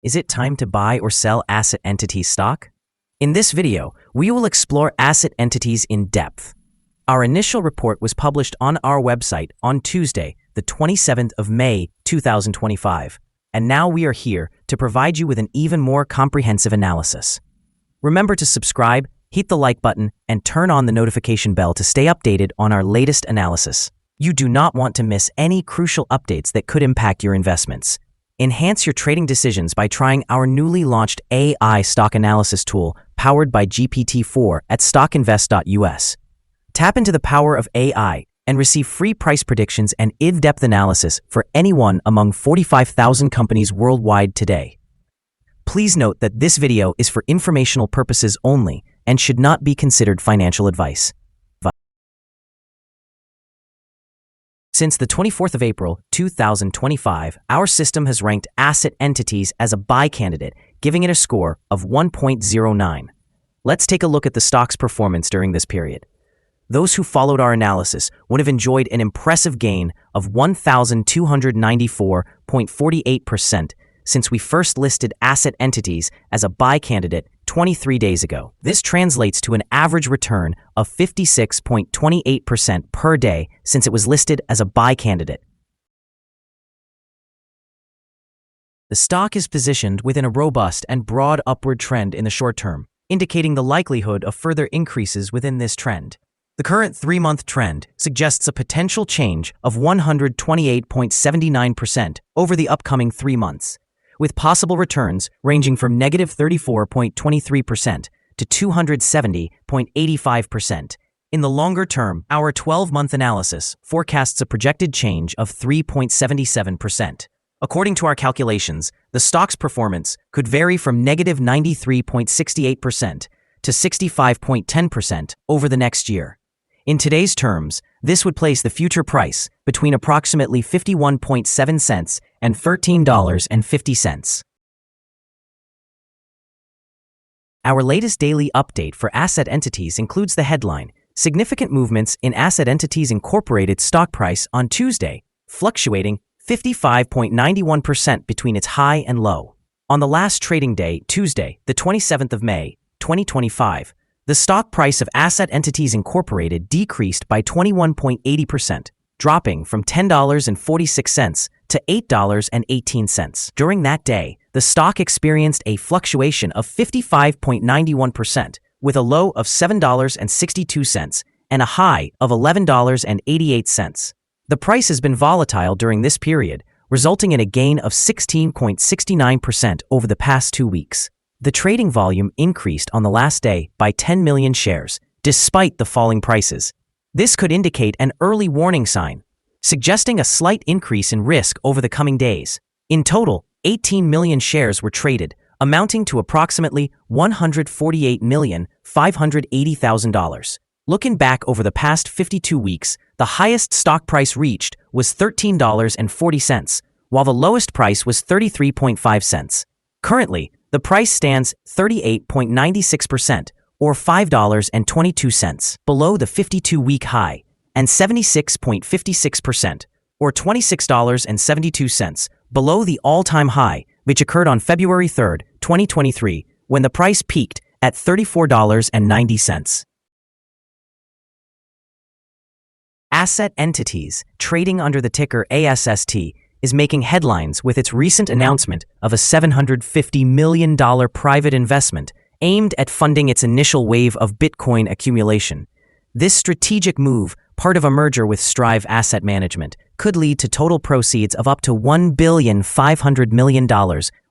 Is it time to buy or sell ASST Entities stock? In this video, we will explore ASST Entities in depth. Our initial report was published on our website on Tuesday, the 27th of May, 2025, and now we are here to provide you with an even more comprehensive analysis. Remember to subscribe, hit the like button, and turn on the notification bell to stay updated on our latest analysis. You do not want to miss any crucial updates that could impact your investments. Enhance your trading decisions by trying our newly launched AI stock analysis tool powered by GPT-4 at StockInvest.us. Tap into the power of AI and receive free price predictions and in-depth analysis for anyone among 45,000 companies worldwide today. Please note that this video is for informational purposes only and should not be considered financial advice. Since the 24th of April, 2025, our system has ranked ASST Entities as a buy candidate, giving it a score of 1.09. Let's take a look at the stock's performance during this period. Those who followed our analysis would have enjoyed an impressive gain of 1,294.48% since we first listed ASST Entities as a buy candidate 23 days ago. This translates to an average return of 56.28% per day since it was listed as a buy candidate. The stock is positioned within a robust and broad upward trend in the short term, indicating the likelihood of further increases within this trend. The current 3-month trend suggests a potential change of 128.79% over the upcoming 3 months, with possible returns ranging from negative 34.23% to 270.85%. In the longer term, our 12-month analysis forecasts a projected change of 3.77%. According to our calculations, the stock's performance could vary from negative 93.68% to 65.10% over the next year. In today's terms, this would place the future price between approximately 51.7 cents and $13.50. Our latest daily update for ASST Entities includes the headline, Significant Movements in ASST Entities Incorporated Stock Price on Tuesday, fluctuating 55.91% between its high and low. On the last trading day, Tuesday, the 27th of May, 2025, the stock price of ASST Entities Incorporated decreased by 21.80%, dropping from $10.46 to $8.18. During that day, the stock experienced a fluctuation of 55.91%, with a low of $7.62 and a high of $11.88. The price has been volatile during this period, resulting in a gain of 16.69% over the past 2 weeks. The trading volume increased on the last day by 10 million shares, despite the falling prices. This could indicate an early warning sign, suggesting a slight increase in risk over the coming days. In total, 18 million shares were traded, amounting to approximately $148,580,000. Looking back over the past 52 weeks, the highest stock price reached was $13.40, while the lowest price was 33.5 cents. Currently, the price stands 38.96%, or $5.22, below the 52-week high, and 76.56%, or $26.72, below the all-time high, which occurred on February 3, 2023, when the price peaked at $34.90. ASST Entities, trading under the ticker ASST, is making headlines with its recent announcement of a $750 million private investment aimed at funding its initial wave of Bitcoin accumulation. This strategic move, part of a merger with Strive Asset Management, could lead to total proceeds of up to $1.5 billion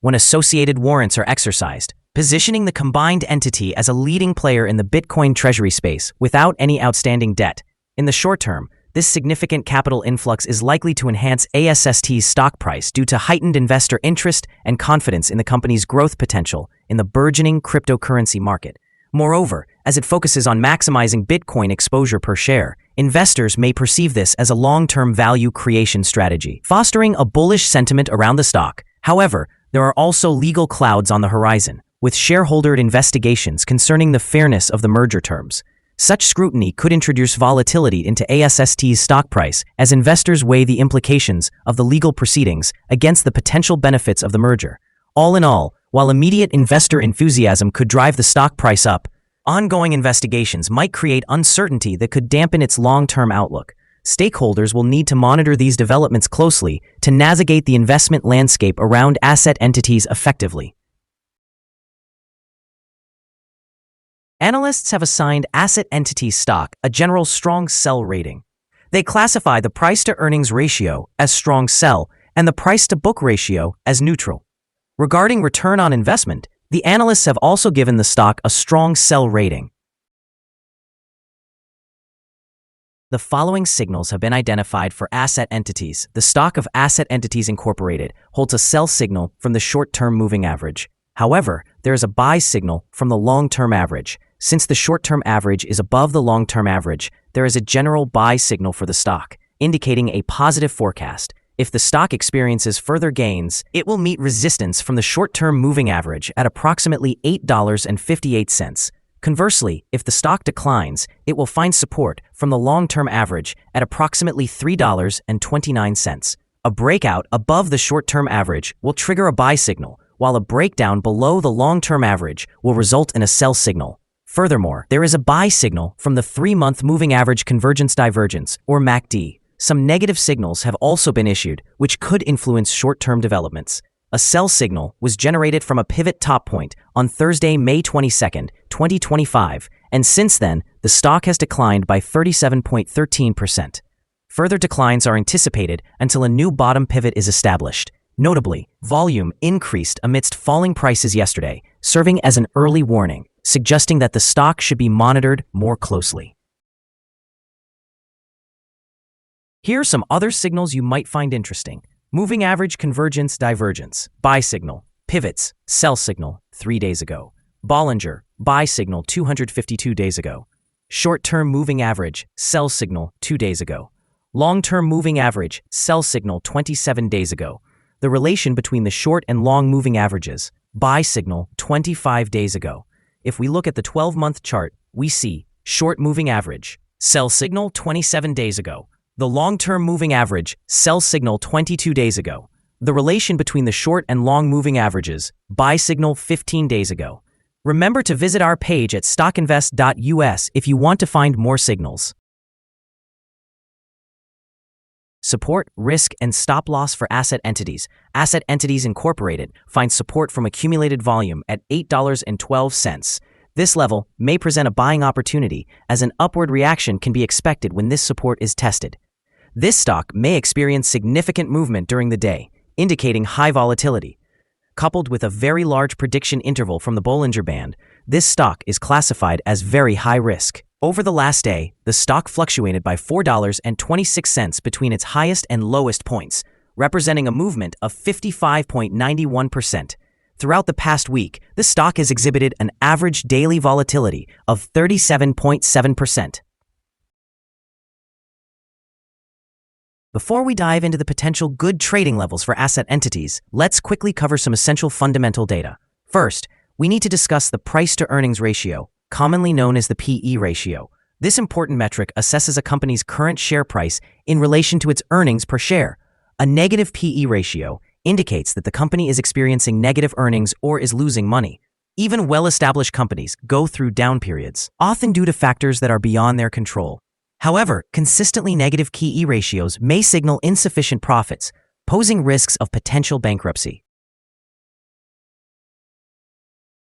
when associated warrants are exercised, positioning the combined entity as a leading player in the Bitcoin treasury space without any outstanding debt. In the short term, this significant capital influx is likely to enhance ASST's stock price due to heightened investor interest and confidence in the company's growth potential in the burgeoning cryptocurrency market. Moreover, as it focuses on maximizing Bitcoin exposure per share, investors may perceive this as a long-term value creation strategy, fostering a bullish sentiment around the stock. However, there are also legal clouds on the horizon, with shareholder investigations concerning the fairness of the merger terms. Such scrutiny could introduce volatility into ASST's stock price as investors weigh the implications of the legal proceedings against the potential benefits of the merger. All in all, while immediate investor enthusiasm could drive the stock price up, ongoing investigations might create uncertainty that could dampen its long-term outlook. Stakeholders will need to monitor these developments closely to navigate the investment landscape around asset entities effectively. Analysts have assigned asset entities stock a general strong sell rating. They classify the price-to-earnings ratio as strong sell and the price-to-book ratio as neutral. Regarding return on investment, the analysts have also given the stock a strong sell rating. The following signals have been identified for asset entities. The stock of ASST Inc. holds a sell signal from the short-term moving average. However, there is a buy signal from the long-term average. Since the short-term average is above the long-term average, there is a general buy signal for the stock, indicating a positive forecast. If the stock experiences further gains, it will meet resistance from the short-term moving average at approximately $8.58. Conversely, if the stock declines, it will find support from the long-term average at approximately $3.29. A breakout above the short-term average will trigger a buy signal, while a breakdown below the long-term average will result in a sell signal. Furthermore, there is a buy signal from the 3-month moving average convergence divergence, or MACD. Some negative signals have also been issued, which could influence short-term developments. A sell signal was generated from a pivot top point on Thursday, May 22, 2025, and since then, the stock has declined by 37.13%. Further declines are anticipated until a new bottom pivot is established. Notably, volume increased amidst falling prices yesterday, serving as an early warning, suggesting that the stock should be monitored more closely. Here are some other signals you might find interesting. Moving average convergence divergence, buy signal, pivots, sell signal, 3 days ago. Bollinger, buy signal 252 days ago. Short-term moving average, sell signal 2 days ago. Long-term moving average, sell signal 27 days ago. The relation between the short and long moving averages, buy signal 25 days ago. If we look at the 12-month chart, we see short moving average, sell signal 27 days ago. The long-term moving average, sell signal 22 days ago. The relation between the short and long moving averages, buy signal 15 days ago. Remember to visit our page at StockInvest.us if you want to find more signals. Support, risk, and stop loss for asset entities. ASST Inc. finds support from accumulated volume at $8.12. This level may present a buying opportunity, as an upward reaction can be expected when this support is tested. This stock may experience significant movement during the day, indicating high volatility. Coupled with a very large prediction interval from the Bollinger Band, this stock is classified as very high risk. Over the last day, the stock fluctuated by $4.26 between its highest and lowest points, representing a movement of 55.91%. Throughout the past week, the stock has exhibited an average daily volatility of 37.7%. Before we dive into the potential good trading levels for asset entities, let's quickly cover some essential fundamental data. First, we need to discuss the price-to-earnings ratio, commonly known as the PE ratio. This important metric assesses a company's current share price in relation to its earnings per share. A negative PE ratio indicates that the company is experiencing negative earnings or is losing money. Even well-established companies go through down periods, often due to factors that are beyond their control. However, consistently negative PE ratios may signal insufficient profits, posing risks of potential bankruptcy.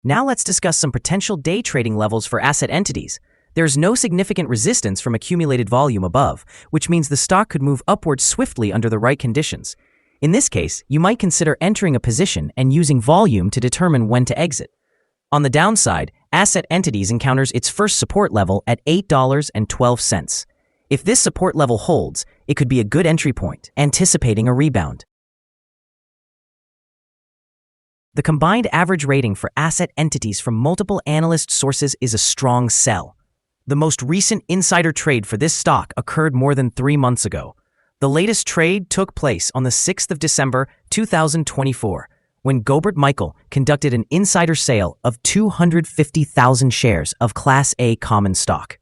Now let's discuss some potential day trading levels for asset entities. There's no significant resistance from accumulated volume above, which means the stock could move upward swiftly under the right conditions. In this case, you might consider entering a position and using volume to determine when to exit. On the downside, asset entities encounters its first support level at $8.12. If this support level holds, it could be a good entry point, anticipating a rebound. The combined average rating for asset entities from multiple analyst sources is a strong sell. The most recent insider trade for this stock occurred more than 3 months ago. The latest trade took place on the 6th of December, 2024, when Gobert Michael conducted an insider sale of 250,000 shares of Class A common stock.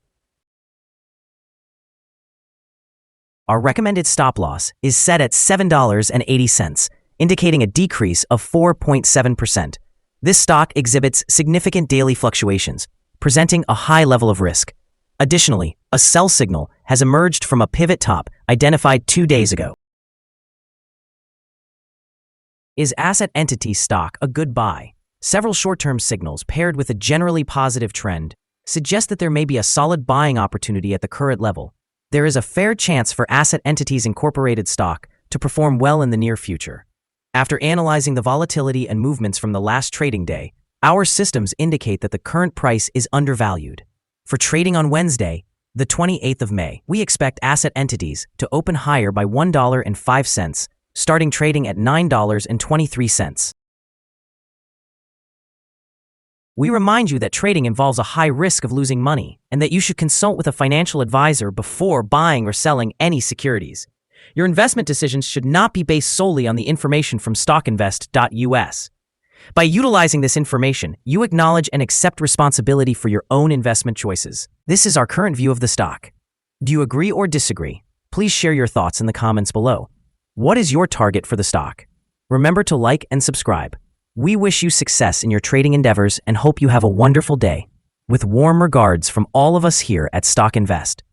Our recommended stop loss is set at $7.80, indicating a decrease of 4.7%. This stock exhibits significant daily fluctuations, presenting a high level of risk. Additionally, a sell signal has emerged from a pivot top identified 2 days ago. Is ASST Inc. stock a good buy? Several short-term signals paired with a generally positive trend suggest that there may be a solid buying opportunity at the current level. There is a fair chance for ASST Inc. stock to perform well in the near future. After analyzing the volatility and movements from the last trading day, our systems indicate that the current price is undervalued. For trading on Wednesday, the 28th of May, we expect ASST entities to open higher by $1.05, starting trading at $9.23. We remind you that trading involves a high risk of losing money and that you should consult with a financial advisor before buying or selling any securities. Your investment decisions should not be based solely on the information from StockInvest.us. By utilizing this information, you acknowledge and accept responsibility for your own investment choices. This is our current view of the stock. Do you agree or disagree? Please share your thoughts in the comments below. What is your target for the stock? Remember to like and subscribe. We wish you success in your trading endeavors and hope you have a wonderful day. With warm regards from all of us here at Stock Invest.